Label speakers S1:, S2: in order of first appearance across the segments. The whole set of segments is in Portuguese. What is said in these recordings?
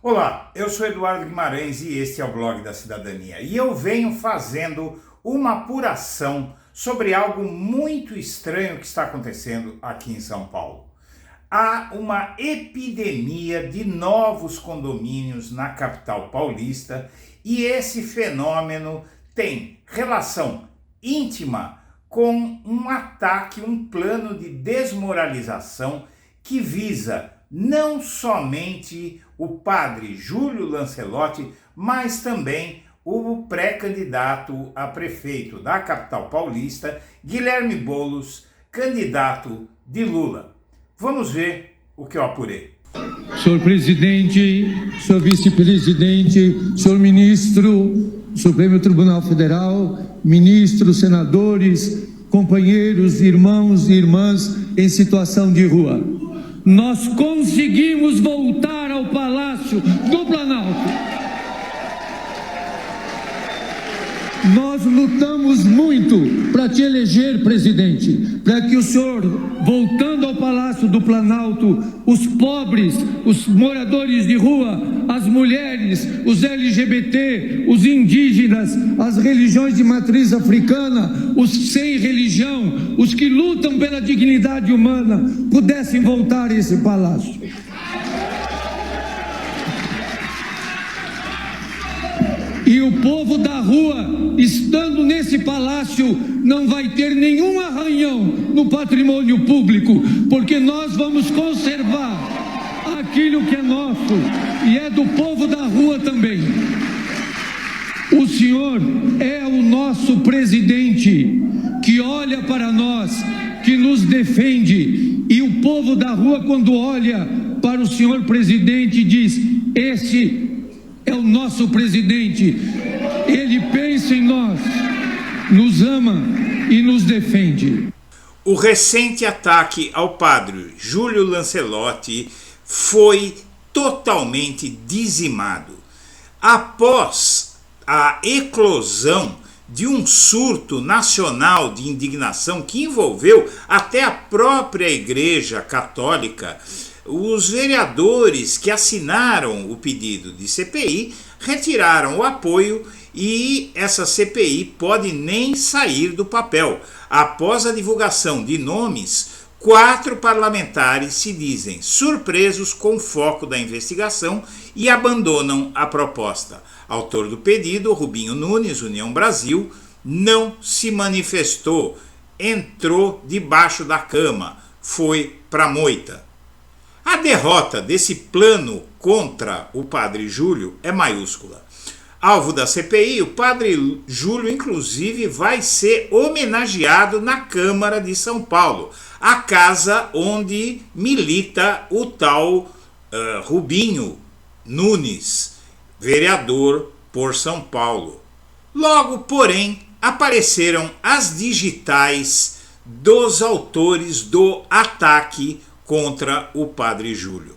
S1: Olá, eu sou Eduardo Guimarães e este é o Blog da Cidadania. E eu venho fazendo uma apuração sobre algo muito estranho que está acontecendo aqui em São Paulo. Há uma epidemia de novos condomínios na capital paulista e esse fenômeno tem relação íntima com um ataque, um plano de desmoralização que visa não somente o padre Júlio Lancelotti, mas também o pré-candidato a prefeito da capital paulista, Guilherme Boulos, candidato de Lula. Vamos ver o que eu apurei.
S2: Senhor presidente, senhor vice-presidente, senhor ministro do Supremo Tribunal Federal, ministros, senadores, companheiros, irmãos e irmãs em situação de rua. Nós conseguimos voltar ao Palácio do Planalto. Nós lutamos muito para te eleger, presidente, para que o senhor, voltando ao Palácio do Planalto, os pobres, os moradores de rua, as mulheres, os LGBT, os indígenas, as religiões de matriz africana, os sem religião, os que lutam pela dignidade humana, pudessem voltar a esse palácio. E o povo da rua, estando nesse palácio, não vai ter nenhum arranhão no patrimônio público, porque nós vamos conservar aquilo que é nosso e é do povo da rua também. O senhor é o nosso presidente, que olha para nós, que nos defende, e o povo da rua, quando olha para o senhor presidente, diz: esse é o nosso presidente, ele pensa em nós, nos ama e nos defende.
S1: O recente ataque ao padre Júlio Lancelotti foi totalmente dizimado. Após a eclosão de um surto nacional de indignação que envolveu até a própria Igreja Católica, os vereadores que assinaram o pedido de CPI retiraram o apoio e essa CPI pode nem sair do papel. Após a divulgação de nomes, 4 parlamentares se dizem surpresos com o foco da investigação e abandonam a proposta. Autor do pedido, Rubinho Nunes, União Brasil, não se manifestou, entrou debaixo da cama, foi para a moita. A derrota desse plano contra o padre Júlio é maiúscula. Alvo da CPI, o padre Júlio, inclusive, vai ser homenageado na Câmara de São Paulo, a casa onde milita o tal Rubinho Nunes, vereador por São Paulo. Logo, porém, apareceram as digitais dos autores do ataque contra o padre Júlio.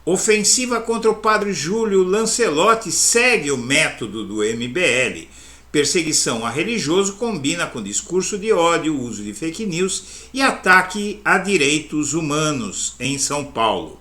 S1: Ofensiva contra o padre Júlio Lancelotti segue o método do MBL. Perseguição a religioso combina com discurso de ódio, uso de fake news e ataque a direitos humanos em São Paulo.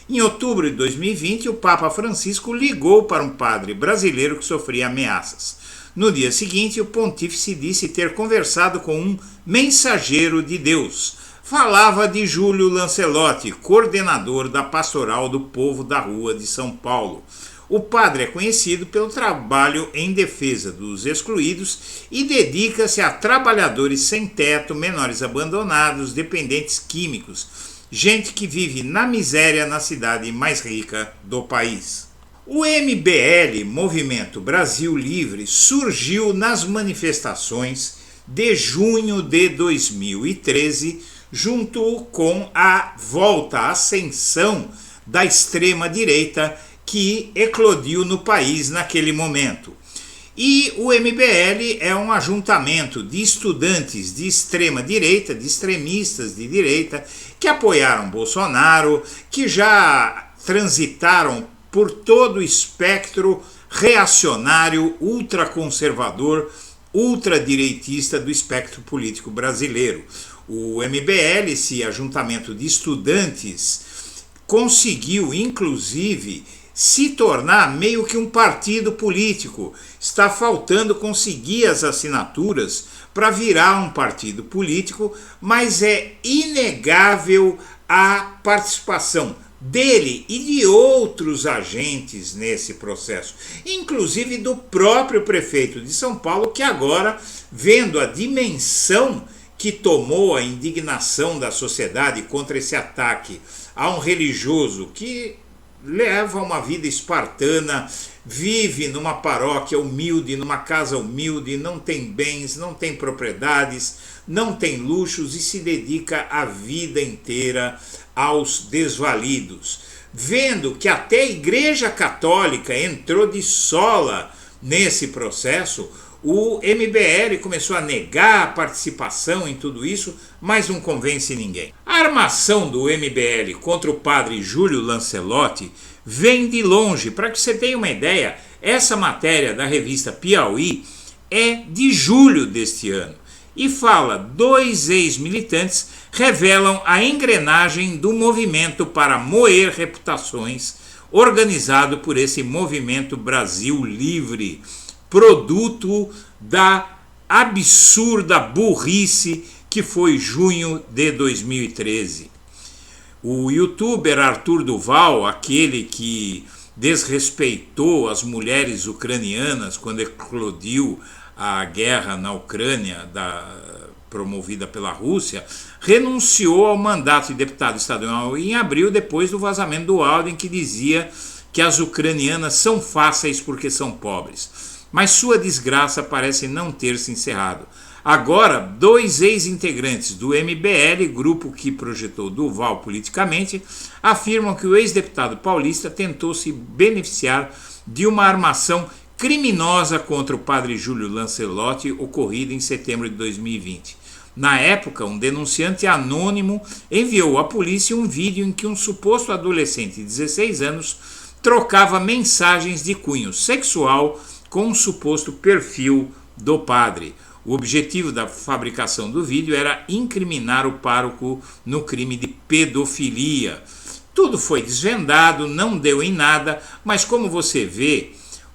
S1: Em outubro de 2020, o Papa Francisco ligou para um padre brasileiro que sofria ameaças. No dia seguinte, o pontífice disse ter conversado com um mensageiro de Deus. Falava de Júlio Lancelotti, coordenador da Pastoral do Povo da Rua de São Paulo. O padre é conhecido pelo trabalho em defesa dos excluídos e dedica-se a trabalhadores sem teto, menores abandonados, dependentes químicos, gente que vive na miséria na cidade mais rica do país. O MBL, Movimento Brasil Livre, surgiu nas manifestações de junho de 2013, junto com a volta, a ascensão da extrema-direita que eclodiu no país naquele momento. E o MBL é um ajuntamento de estudantes de extrema-direita, de extremistas de direita, que apoiaram Bolsonaro, que já transitaram por todo o espectro reacionário, ultraconservador, ultradireitista do espectro político brasileiro. O MBL, esse ajuntamento de estudantes, conseguiu inclusive se tornar meio que um partido político. Está faltando conseguir as assinaturas para virar um partido político, mas é inegável a participação dele e de outros agentes nesse processo, inclusive do próprio prefeito de São Paulo, que agora, vendo a dimensão que tomou a indignação da sociedade contra esse ataque a um religioso que leva uma vida espartana, vive numa paróquia humilde, numa casa humilde, não tem bens, não tem propriedades, não tem luxos e se dedica a vida inteira aos desvalidos. Vendo que até a Igreja Católica entrou de sola nesse processo, o MBL começou a negar a participação em tudo isso, mas não convence ninguém. A armação do MBL contra o padre Júlio Lancelotti vem de longe. Para que você tenha uma ideia, essa matéria da revista Piauí é de julho deste ano e fala: 2 ex-militantes revelam a engrenagem do movimento para moer reputações organizado por esse movimento Brasil Livre, produto da absurda burrice que foi junho de 2013. O youtuber Arthur Duval, aquele que desrespeitou as mulheres ucranianas quando eclodiu a guerra na Ucrânia promovida pela Rússia, renunciou ao mandato de deputado estadual em abril, depois do vazamento do áudio em que dizia que as ucranianas são fáceis porque são pobres. Mas sua desgraça parece não ter se encerrado. Agora, 2 ex-integrantes do MBL, grupo que projetou Duval politicamente, afirmam que o ex-deputado paulista tentou se beneficiar de uma armação criminosa contra o padre Júlio Lancelotti ocorrida em setembro de 2020. Na época, um denunciante anônimo enviou à polícia um vídeo em que um suposto adolescente de 16 anos trocava mensagens de cunho sexual com um suposto perfil do padre. O objetivo da fabricação do vídeo era incriminar o pároco no crime de pedofilia. Tudo foi desvendado, não deu em nada, mas como você vê,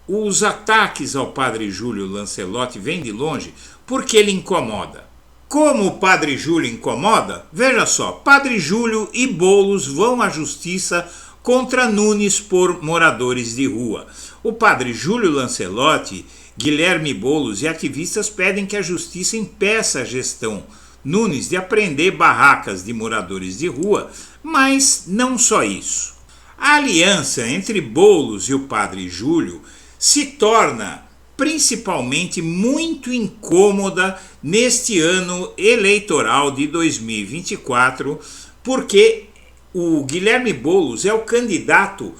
S1: os ataques ao padre Júlio Lancelotti vêm de longe porque ele incomoda. Como o padre Júlio incomoda? Veja só, padre Júlio e Boulos vão à justiça contra Nunes por moradores de rua. O padre Júlio Lancelotti, Guilherme Boulos e ativistas pedem que a justiça impeça a gestão Nunes de apreender barracas de moradores de rua, mas não só isso. A aliança entre Boulos e o padre Júlio se torna principalmente muito incômoda neste ano eleitoral de 2024, porque o Guilherme Boulos é o candidato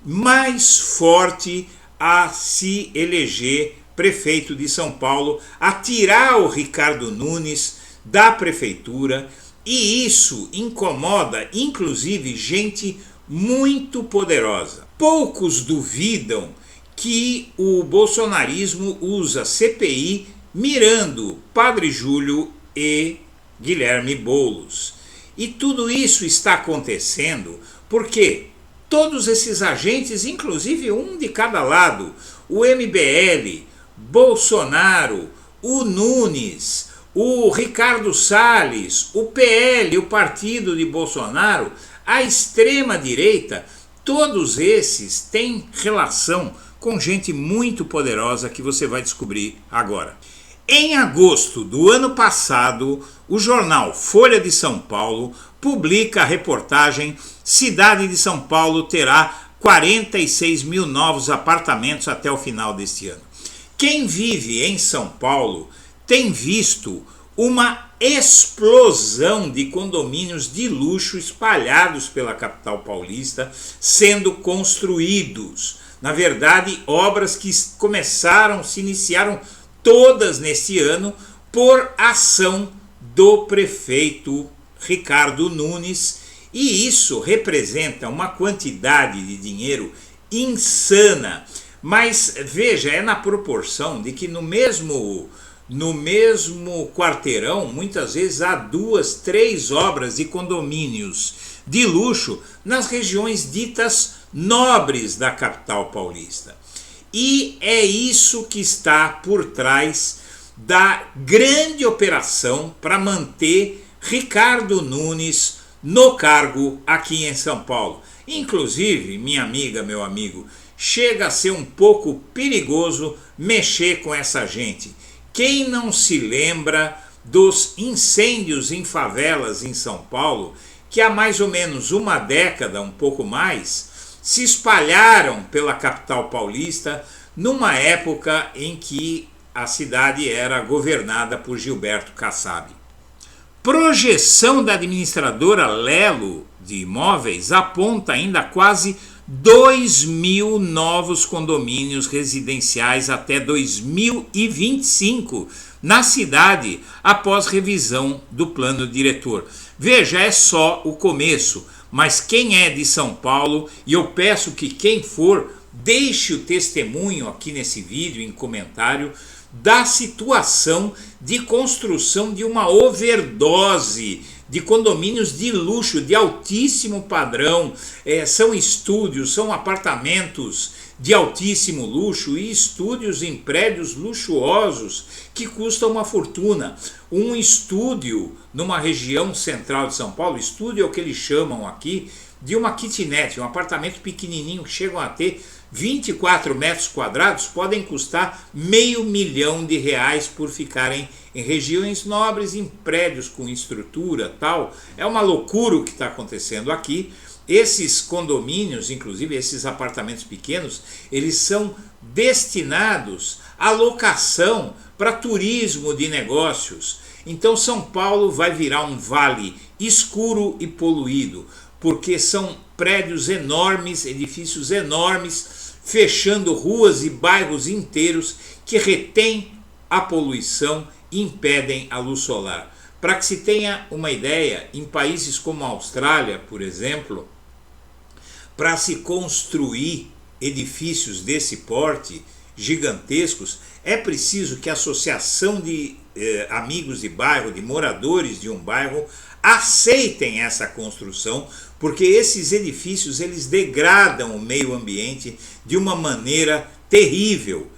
S1: mais forte a se eleger prefeito de São Paulo, a tirar o Ricardo Nunes da prefeitura, e isso incomoda inclusive gente muito poderosa. Poucos duvidam que o bolsonarismo usa CPI mirando Padre Júlio e Guilherme Boulos. E tudo isso está acontecendo porque todos esses agentes, inclusive um de cada lado, o MBL, Bolsonaro, o Nunes, o Ricardo Salles, o PL, o partido de Bolsonaro, a extrema-direita, todos esses têm relação com gente muito poderosa que você vai descobrir agora. Em agosto do ano passado, o jornal Folha de São Paulo publica a reportagem Cidade de São Paulo terá 46 mil novos apartamentos até o final deste ano. Quem vive em São Paulo tem visto uma explosão de condomínios de luxo espalhados pela capital paulista sendo construídos. Na verdade, obras que se iniciaram todas neste ano por ação do prefeito Ricardo Nunes, e isso representa uma quantidade de dinheiro insana. Mas veja, é na proporção de que no mesmo quarteirão, muitas vezes há 2, 3 obras de condomínios de luxo nas regiões ditas nobres da capital paulista. E é isso que está por trás da grande operação para manter Ricardo Nunes no cargo aqui em São Paulo. Inclusive, minha amiga, meu amigo, chega a ser um pouco perigoso mexer com essa gente. Quem não se lembra dos incêndios em favelas em São Paulo, que há mais ou menos uma década, um pouco mais, se espalharam pela capital paulista numa época em que a cidade era governada por Gilberto Kassab. Projeção da administradora Lelo de Imóveis aponta ainda quase 2.000 novos condomínios residenciais até 2025 na cidade, após revisão do plano diretor. Veja, é só o começo, mas quem é de São Paulo, e eu peço que quem for, deixe o testemunho aqui nesse vídeo, em comentário, da situação de construção de uma overdose de condomínios de luxo, de altíssimo padrão. São estúdios, são apartamentos de altíssimo luxo e estúdios em prédios luxuosos que custam uma fortuna. Um estúdio numa região central de São Paulo, estúdio é o que eles chamam aqui de uma kitnet, um apartamento pequenininho que chegam a ter 24 metros quadrados, podem custar R$500 mil por ficarem em regiões nobres, em prédios com estrutura tal. É uma loucura o que está acontecendo aqui. Esses condomínios, inclusive esses apartamentos pequenos, eles são destinados à locação para turismo de negócios. Então São Paulo vai virar um vale escuro e poluído, porque são prédios enormes, edifícios enormes, fechando ruas e bairros inteiros que retêm a poluição e impedem a luz solar. Para que se tenha uma ideia, em países como a Austrália, por exemplo, para se construir edifícios desse porte, gigantescos, é preciso que a associação de amigos de bairro, de moradores de um bairro, aceitem essa construção, porque esses edifícios eles degradam o meio ambiente de uma maneira terrível.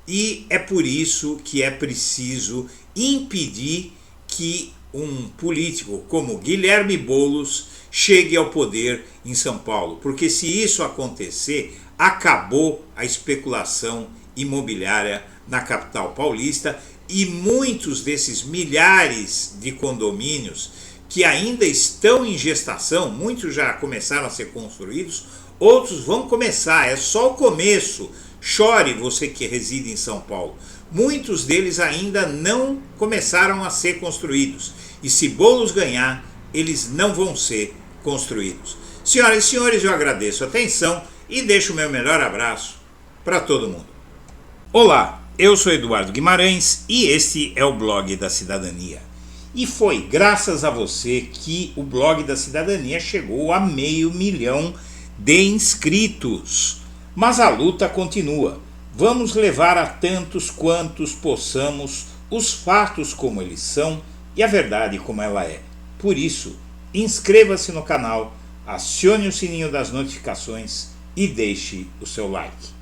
S1: E é por isso que é preciso impedir que um político como Guilherme Boulos chegue ao poder em São Paulo, porque se isso acontecer, acabou a especulação imobiliária na capital paulista e muitos desses milhares de condomínios que ainda estão em gestação, muitos já começaram a ser construídos, outros vão começar, é só o começo. Chore você que reside em São Paulo. Muitos deles ainda não começaram a ser construídos. E se Boulos ganhar, eles não vão ser construídos. Senhoras e senhores, eu agradeço a atenção e deixo o meu melhor abraço para todo mundo. Olá, eu sou Eduardo Guimarães e este é o Blog da Cidadania. E foi graças a você que o Blog da Cidadania chegou a 500 mil de inscritos. Mas a luta continua. Vamos levar a tantos quantos possamos os fatos como eles são e a verdade como ela é. Por isso, inscreva-se no canal, acione o sininho das notificações e deixe o seu like.